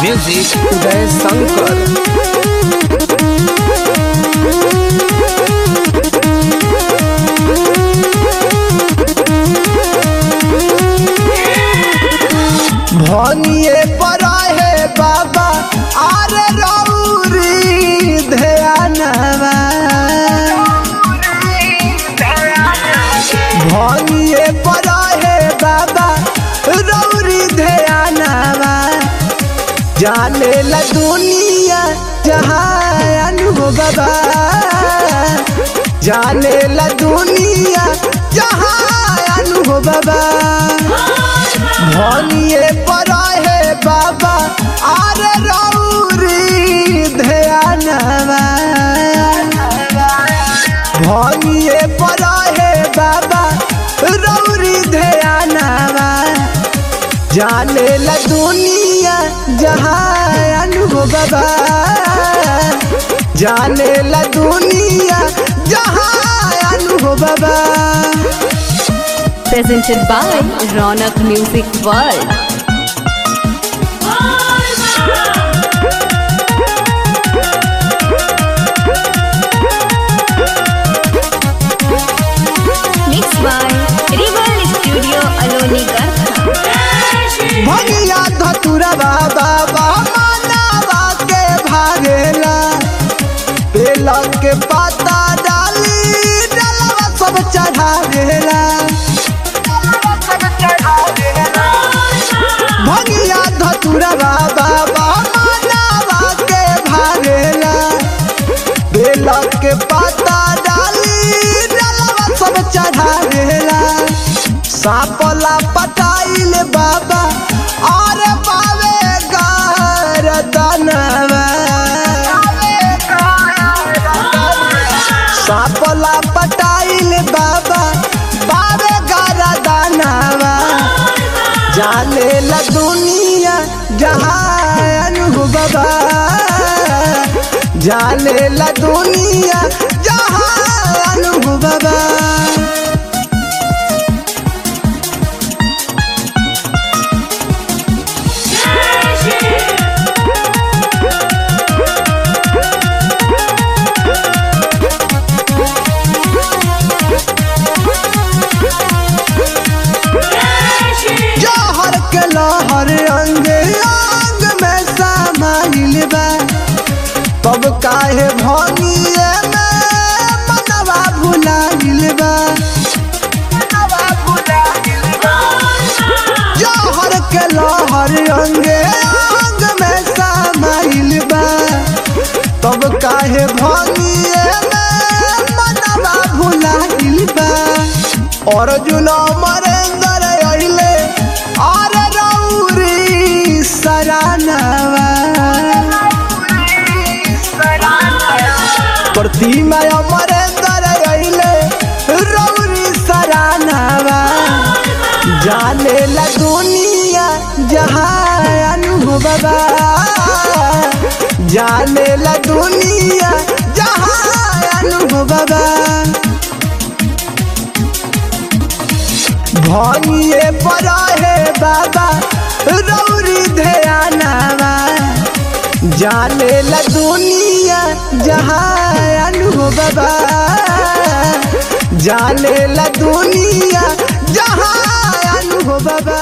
Music Uday Shankar. भनिए पर है बाबा आरे रौरी ध्यानवा भनिए पर है बाबा रौरी ध्यानवा जाने ला दुनिया जहान हो बाबा जाने ला दुनिया जहान हो बाबा भनिए पर है बाबा आरे रौरी ध्यानवा भनिए पर है बाबा रौरी ध्यानवा जाने ला दुनिया जहान हो बाबा जाने ला दुनिया जहान हो बाबा। Presented by Ronak Music World. Mixed by Rival Studio Aloni Gartha. भगिया धतुरा बाबा मानवा के भागेला बेला के पाता डाली डलवा सब चढ़ावेला भगिया धतुरा बाबा मानवा के भागेला बेला के पाता डाली डलवा सब चढ़ावेला सापला पटाइल बाबा और पावे गारदनवा सापला पटाइल बाबा पावे गारदनवा जाने ला दुनिया जहान हो बाबा जाने ला दुनिया जहान हो बाबा। जहर के लहर अंग अंग में समाइल बा तब काहे भनिए में मनवा भुलाइल बा जहर के लहर अंग अंग में समाइल बा तब काहे भनिए में मनवा भुलाइल बा। अर्जुन मरेंद्र अइले और रौरी सरानवा प्रतिमा मरेंद्र अइले रौरी सरानवा जाने ला दुनिया जहान हो बाबा जाने ला दुनिया जहान हो बाबा। भनिए पर है बाबा रौरी ध्यानवा जाने ला दुनिया जहान हो बाबा जाने ला दुनिया जहान हो बाबा।